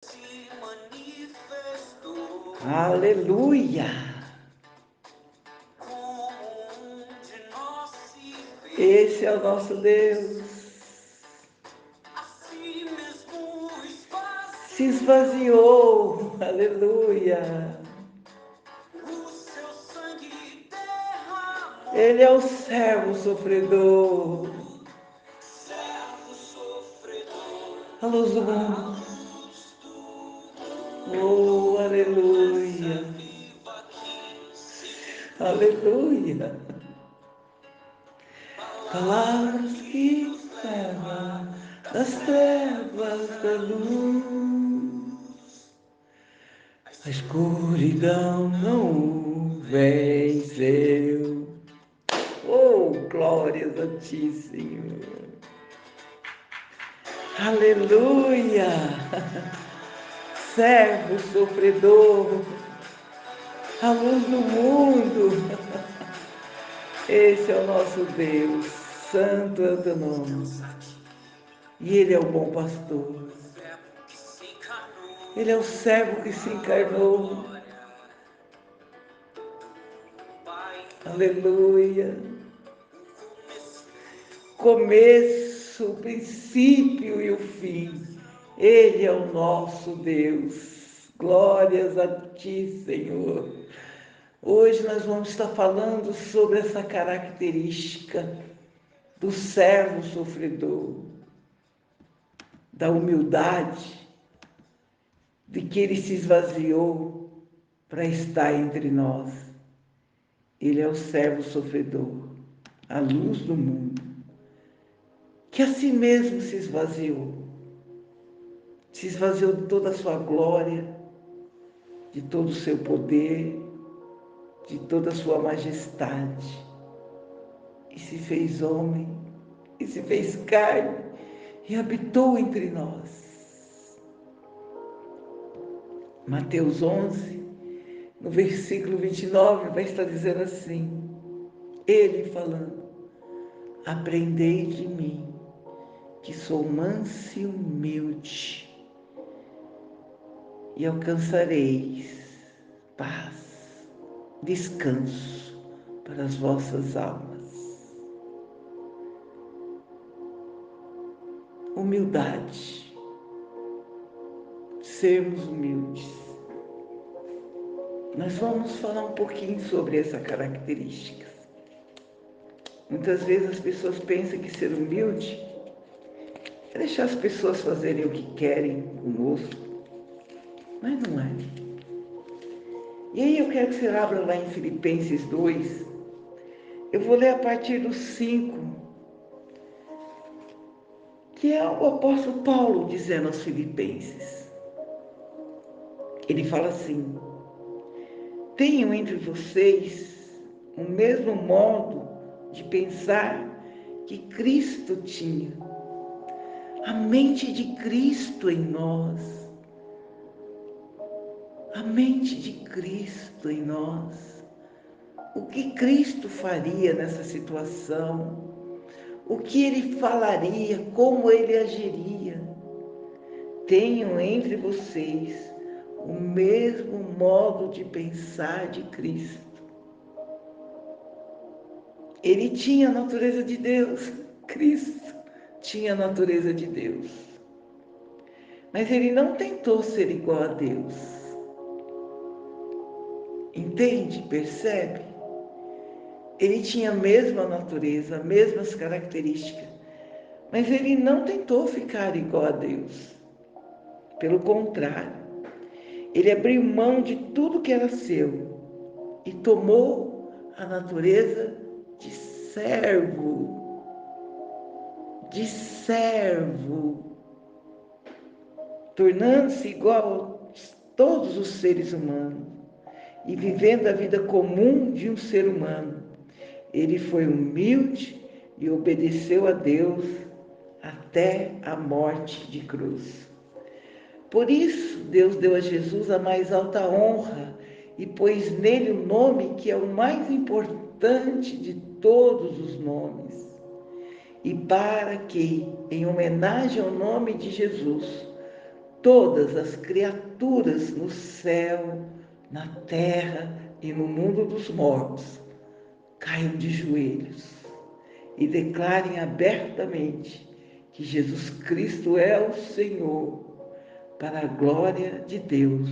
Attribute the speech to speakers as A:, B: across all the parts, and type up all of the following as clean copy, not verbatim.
A: se manifestou
B: Aleluia!
A: como de nós se
B: Esse é
A: fez.
B: o nosso Deus.
A: Assim mesmo
B: Se
A: esvaziou,
B: esvaziou. Aleluia!
A: o seu sangue derramou.
B: Ele é o servo sofredor,
A: Servo sofredor,
B: a luz do
A: a
B: mundo.
A: luz do
B: Oh,
A: mundo,
B: aleluia!
A: promessa viva que se cumpriu.
B: Aleluia!
A: Palavra
B: Palavras
A: que
B: que
A: nos leva
B: leva
A: das
B: das
A: trevas
B: trevas
A: à
B: da luz.
A: luz. A
B: A
A: escuridão
B: escuridão não
A: não
B: o
A: venceu.
B: venceu. Oh, glórias a ti, Senhor. Aleluia! Servo sofredor, a luz do mundo. Esse é o nosso Deus, santo é o teu nome.
A: Deus aqui,
B: E Ele é o bom pastor.
A: verbo que se encarnou,
B: Ele é o servo que se
A: a
B: encarnou.
A: glória do Pai,
B: Aleluia.
A: o começo
B: Começo, o princípio e o fim. Ele é o nosso Deus. Glórias a ti, Senhor. Hoje nós vamos estar falando sobre essa característica do servo sofredor, da humildade, de que ele se esvaziou para estar entre nós. Ele é o servo sofredor, a luz do mundo, que a si mesmo se esvaziou de toda a sua glória, de todo o seu poder, de toda a sua majestade, e se fez homem, e se fez carne, e habitou entre nós. Mateus 11, no versículo 29, vai estar dizendo assim, ele falando, aprendei de mim, que sou manso e humilde, e alcançareis paz, descanso para as vossas almas. Humildade, sermos humildes. Nós vamos falar um pouquinho sobre essa característica. Muitas vezes as pessoas pensam que ser humilde é deixar as pessoas fazerem o que querem conosco, mas não é. E aí eu quero que você abra lá em Filipenses 2, eu vou ler a partir do 5, que é o apóstolo Paulo dizendo aos Filipenses. Ele fala assim, tenham entre vocês o mesmo modo de pensar que Cristo tinha, a mente de Cristo em nós, a mente de Cristo em nós. O que Cristo faria nessa situação? O que ele falaria? Como ele agiria? Tenham entre vocês o mesmo modo de pensar de Cristo. Ele tinha a natureza de Deus, Cristo tinha a natureza de Deus. Mas ele não tentou ser igual a Deus. Entende? Percebe? Ele tinha a mesma natureza, as mesmas características, mas ele não tentou ficar igual a Deus. Pelo contrário, ele abriu mão de tudo que era seu e tomou a natureza de servo, de servo, tornando-se igual a todos os seres humanos e vivendo a vida comum de um ser humano. Ele foi humilde e obedeceu a Deus até a morte de cruz. Por isso, Deus deu a Jesus a mais alta honra e pôs nele o nome que é o mais importante de todos os nomes. E para que, em homenagem ao nome de Jesus, todas as criaturas no céu, na terra e no mundo dos mortos caiam de joelhos e declarem abertamente que Jesus Cristo é o Senhor, para a glória de Deus,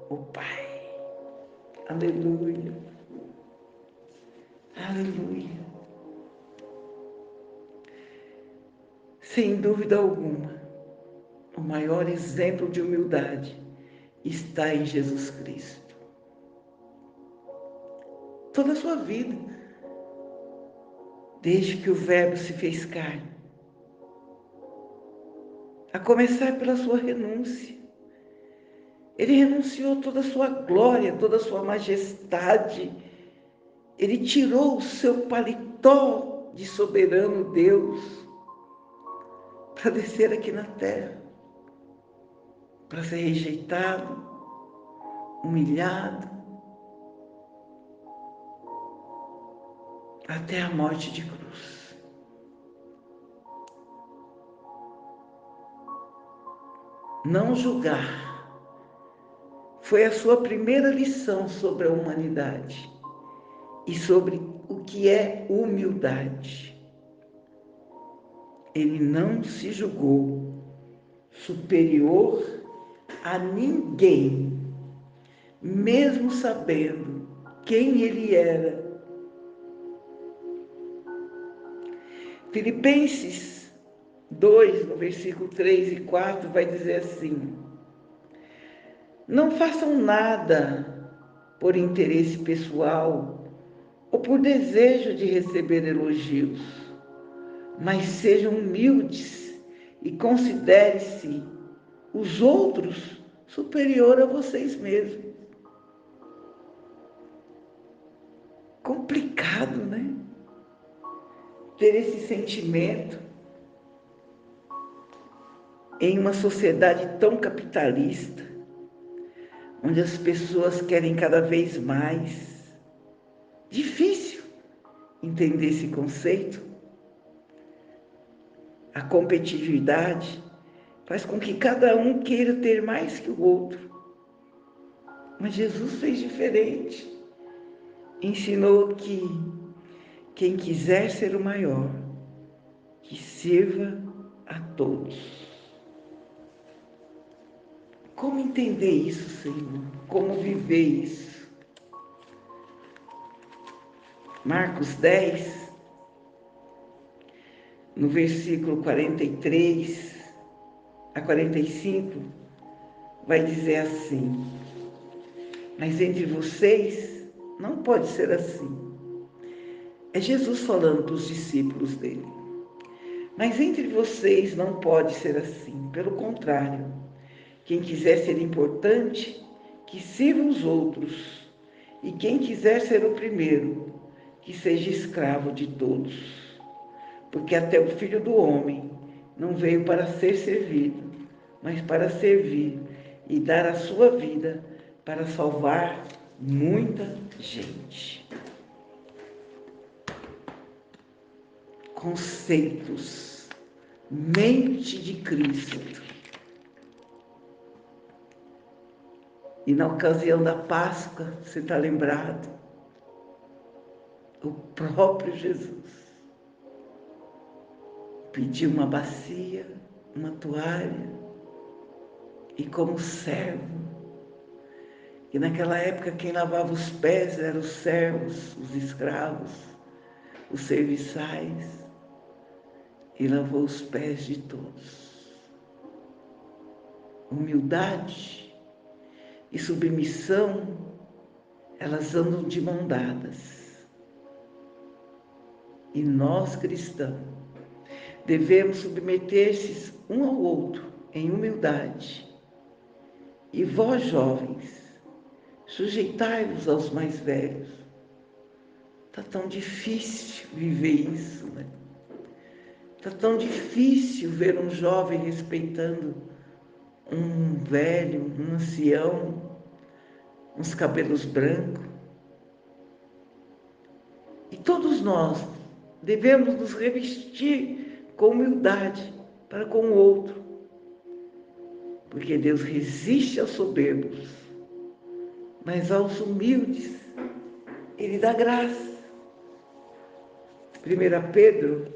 B: o Pai. Aleluia. Aleluia. Sem dúvida alguma, o maior exemplo de humildade está em Jesus Cristo. Toda a sua vida, desde que o Verbo se fez carne, a começar pela sua renúncia. Ele renunciou toda a sua glória, toda a sua majestade. Ele tirou o seu paletó de soberano Deus para descer aqui na terra, para ser rejeitado, humilhado, até a morte de cruz. Não julgar foi a sua primeira lição sobre a humanidade e sobre o que é humildade. Ele não se julgou superior a ninguém, mesmo sabendo quem ele era. Filipenses 2, no versículo 3 e 4, vai dizer assim: não façam nada por interesse pessoal ou por desejo de receber elogios, mas sejam humildes e considere-se os outros superior a vocês mesmos. Complicado, né? Ter esse sentimento em uma sociedade tão capitalista, onde as pessoas querem cada vez mais. Difícil entender esse conceito. A competitividade faz com que cada um queira ter mais que o outro. Mas Jesus fez diferente. Ensinou que quem quiser ser o maior, que sirva a todos. Como entender isso, Senhor? Como viver isso? Marcos 10, no versículo 43 a 45, vai dizer assim: mas entre vocês não pode ser assim. É Jesus falando para os discípulos dele. Mas entre vocês não pode ser assim. Pelo contrário, quem quiser ser importante, que sirva os outros. E quem quiser ser o primeiro, que seja escravo de todos. Porque até o Filho do Homem não veio para ser servido, mas para servir e dar a sua vida para salvar muita gente. Conceitos, mente de Cristo. E na ocasião da Páscoa, você está lembrado? O próprio Jesus pediu uma bacia, uma toalha, e como servo, e naquela época quem lavava os pés eram os servos, os escravos, os serviçais, e lavou os pés de todos. Humildade e submissão, elas andam de mão dadas. E nós, cristãos, devemos submeter-se um ao outro em humildade. E vós, jovens, sujeitai-vos aos mais velhos. Está tão difícil viver isso, né? Está tão difícil ver um jovem respeitando um velho, um ancião, uns cabelos brancos. E todos nós devemos nos revestir com humildade para com o outro. porque Deus resiste aos soberbos, mas aos humildes Ele dá graça. 1 Pedro,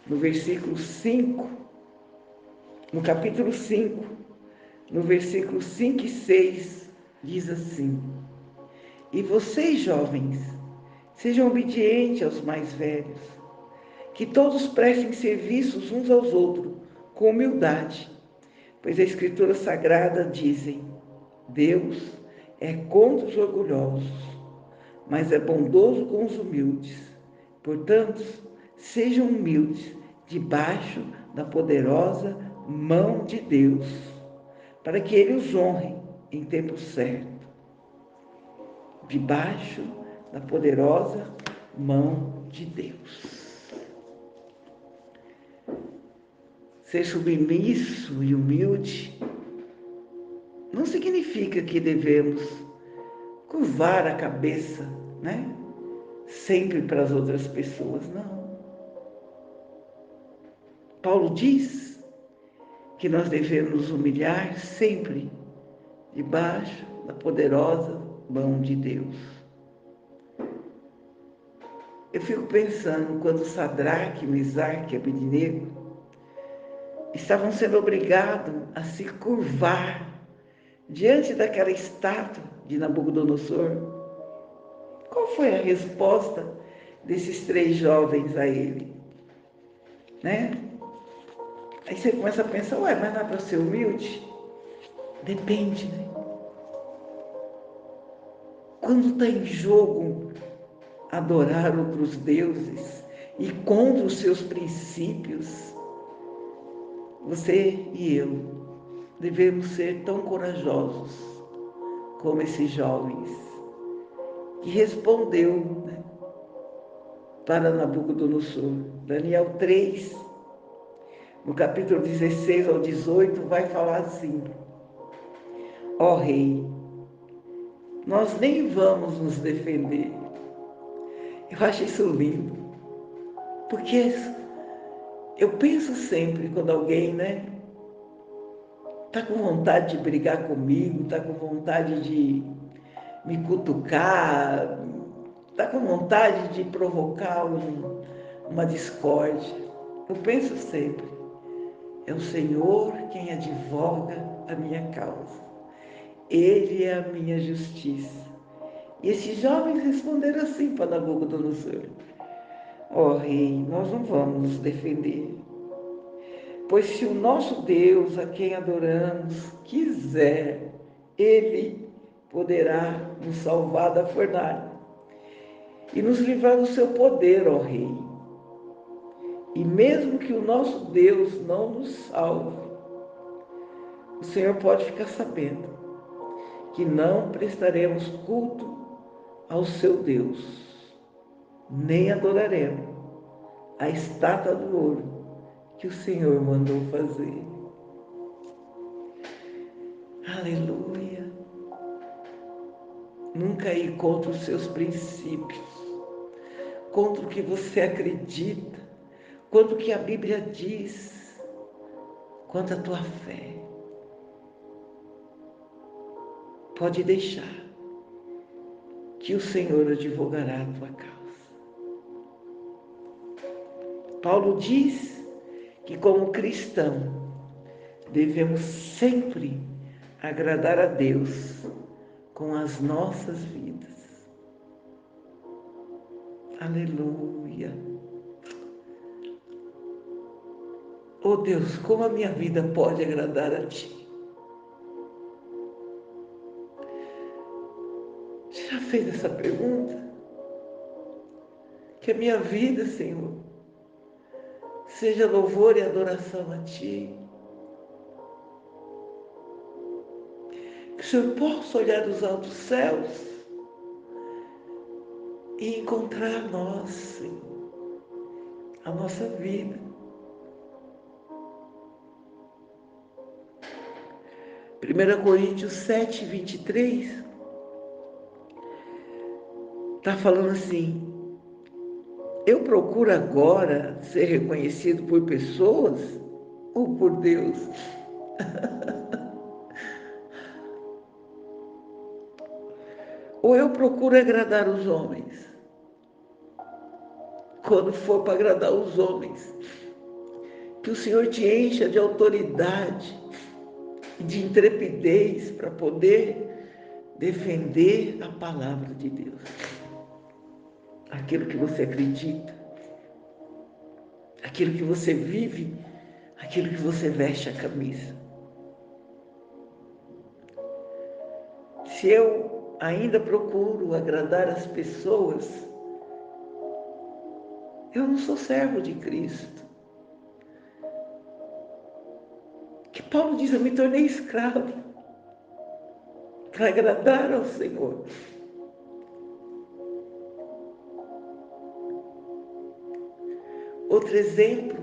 B: no versículo 5, no capítulo 5, no versículo 5 e 6, diz assim: E vocês, jovens, sejam obedientes aos mais velhos, que todos prestem serviços uns aos outros, com humildade, pois a Escritura Sagrada dizem: Deus é contra os orgulhosos, mas é bondoso com os humildes. Portanto, sejam humildes debaixo da poderosa mão de Deus, para que Ele os honre em tempo certo. Debaixo da poderosa mão de Deus. Ser submisso e humilde não significa que devemos curvar a cabeça, né? Sempre para as outras pessoas, não. Paulo diz que nós devemos nos humilhar sempre debaixo da poderosa mão de Deus. Eu fico pensando quando Sadraque, Mesaque e Abednego estavam sendo obrigados a se curvar diante daquela estátua de Nabucodonosor. Qual foi a resposta desses 3 jovens a ele? Né? Aí você começa a pensar, ué, mas não é para ser humilde? Depende, né? Quando está em jogo adorar outros deuses e contra os seus princípios, você e eu devemos ser tão corajosos como esses jovens, que respondeu, né, para Nabucodonosor. Daniel 3, no capítulo 16 ao 18, vai falar assim: Ó rei, nós nem vamos nos defender. Eu acho isso lindo, porque eu penso sempre quando alguém, né, tá com vontade de brigar comigo, tá com vontade de me cutucar, tá com vontade de provocar uma discórdia. Eu penso sempre, é o Senhor quem advoga a minha causa. Ele é a minha justiça. E esses jovens responderam assim para Nabucodonosor: Ó rei, nós não vamos nos defender, pois se o nosso Deus, a quem adoramos, quiser, Ele poderá nos salvar da fornalha e nos livrar do seu poder, ó rei. E mesmo que o nosso Deus não nos salve, o Senhor pode ficar sabendo que não prestaremos culto ao seu Deus, nem adoraremos a estátua do ouro que o Senhor mandou fazer. Aleluia! Nunca ir contra os seus princípios, contra o que você acredita, contra o que a Bíblia diz, contra a tua fé. Pode deixar que o Senhor advogará a tua causa. Paulo diz que como cristão devemos sempre agradar a Deus com as nossas vidas. Aleluia! Oh Deus, como a minha vida pode agradar a Ti? Você já fez essa pergunta? Que a minha vida, Senhor, seja louvor e adoração a Ti. Que o Senhor possa olhar dos altos céus e encontrar nós, Senhor, a nossa vida. 1 Coríntios 7, 23, está falando assim: eu procuro agora ser reconhecido por pessoas ou por Deus? Ou eu procuro agradar os homens? Quando for para agradar os homens, que o Senhor te encha de autoridade e de intrepidez para poder defender a palavra de Deus, aquilo que você acredita, aquilo que você vive, aquilo que você veste a camisa. Se eu ainda procuro agradar as pessoas, eu não sou servo de Cristo. Que Paulo diz, eu me tornei escravo para agradar ao Senhor. Outro exemplo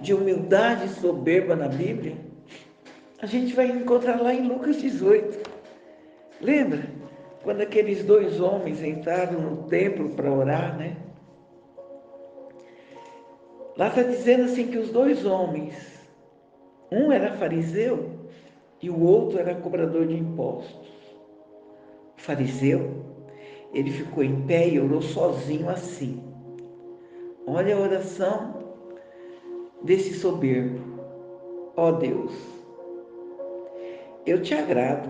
B: de humildade e soberba na Bíblia, a gente vai encontrar lá em Lucas 18. Lembra? Quando aqueles dois homens entraram no templo para orar, né? Lá está dizendo assim que os dois homens, um era fariseu e o outro era cobrador de impostos. O fariseu, ele ficou em pé e orou sozinho assim. Olha a oração desse soberbo. Ó Deus, eu te agrado,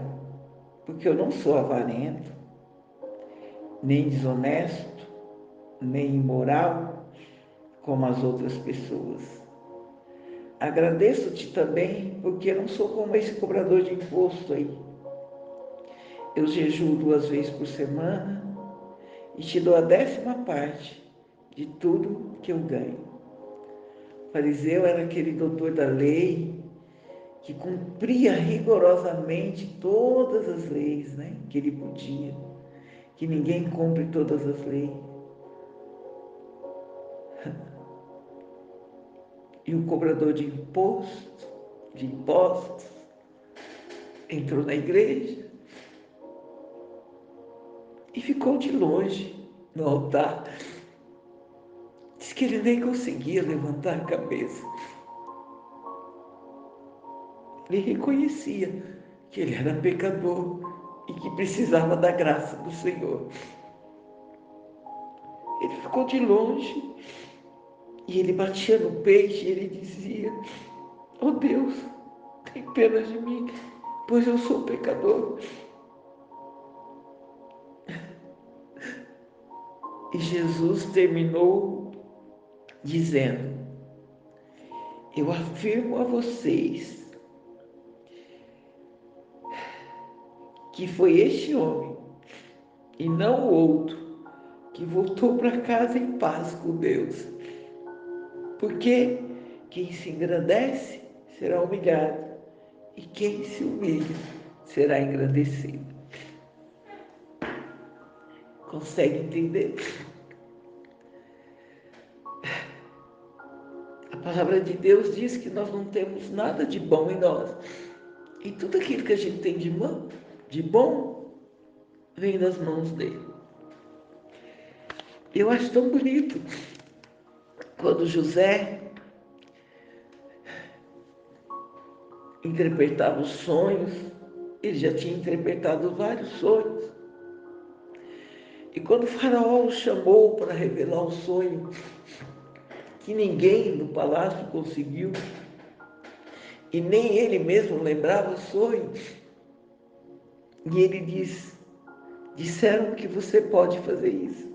B: porque eu não sou avarento, nem desonesto, nem imoral, como as outras pessoas. Agradeço-te também, porque eu não sou como esse cobrador de imposto aí. Eu jejuo 2 vezes por semana e te dou a 10ª parte de tudo que eu ganho. O fariseu era aquele doutor da lei que cumpria rigorosamente todas as leis, né, que ele podia, que ninguém cumpre todas as leis. E o cobrador de impostos, entrou na igreja e ficou de longe no altar. Diz que ele nem conseguia levantar a cabeça. Ele reconhecia que ele era pecador e que precisava da graça do Senhor. Ele ficou de longe e ele batia no peito e ele dizia: "Oh Deus, tem pena de mim, pois eu sou pecador." E Jesus terminou dizendo: "Eu afirmo a vocês que foi este homem, e não o outro, que voltou para casa em paz com Deus. Porque quem se engrandece será humilhado, e quem se humilha será engrandecido." Consegue entender? A palavra de Deus diz que nós não temos nada de bom em nós. E tudo aquilo que a gente tem de bom, vem das mãos dele. Eu acho tão bonito quando José interpretava os sonhos. Ele já tinha interpretado vários sonhos. E quando o faraó o chamou para revelar o sonho, que ninguém no palácio conseguiu, e nem ele mesmo lembrava o sonho, e ele diz: "Disseram que você pode fazer isso."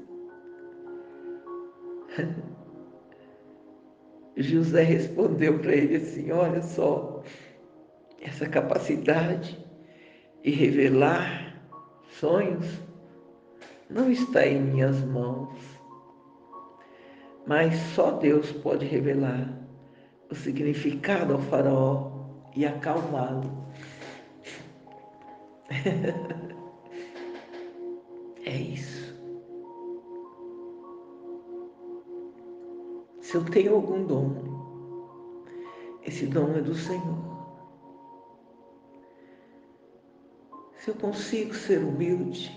B: José respondeu para ele assim: "Olha só, essa capacidade de revelar sonhos não está em minhas mãos, mas só Deus pode revelar o significado ao faraó e acalmá-lo." É isso. Se eu tenho algum dom, esse dom é do Senhor. Se eu consigo ser humilde,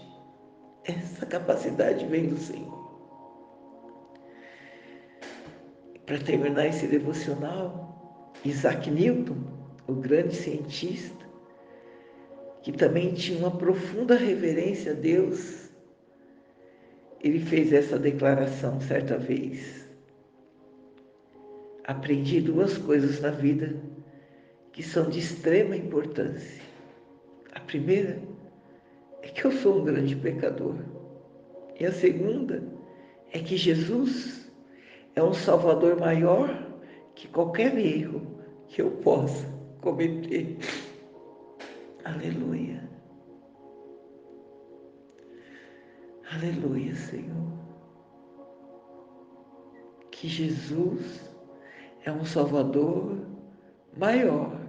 B: essa capacidade vem do Senhor. Para terminar esse devocional, Isaac Newton, o grande cientista, que também tinha uma profunda reverência a Deus, ele fez essa declaração certa vez: aprendi duas coisas na vida que são de extrema importância. A primeira é que eu sou um grande pecador. E a segunda é que Jesus é um Salvador maior que qualquer erro que eu possa cometer. Aleluia. Aleluia, Senhor. Que Jesus é um Salvador maior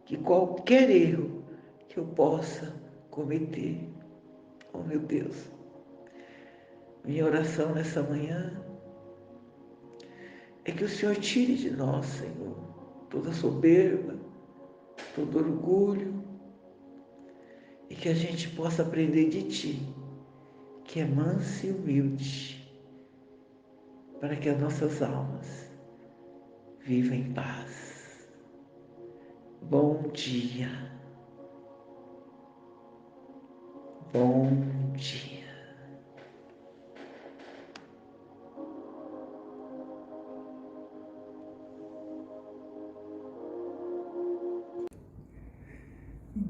B: que qualquer erro que eu possa cometer. Oh, meu Deus. Minha oração nessa manhã é que o Senhor tire de nós, Senhor, toda soberba, todo orgulho, e que a gente possa aprender de Ti, que é manso e humilde, para que as nossas almas vivam em paz. Bom dia. Bom dia.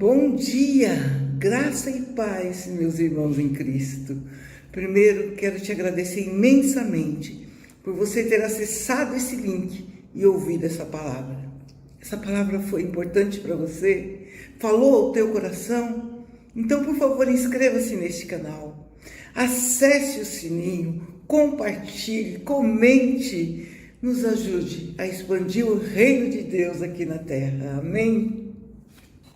C: Bom dia, graça e paz, meus irmãos em Cristo. Primeiro, quero te agradecer imensamente por você ter acessado esse link e ouvido essa palavra. Essa palavra foi importante para você? Falou ao teu coração? Então, por favor, inscreva-se neste canal. Acesse o sininho, compartilhe, comente. Nos ajude a expandir o reino de Deus aqui na terra. Amém?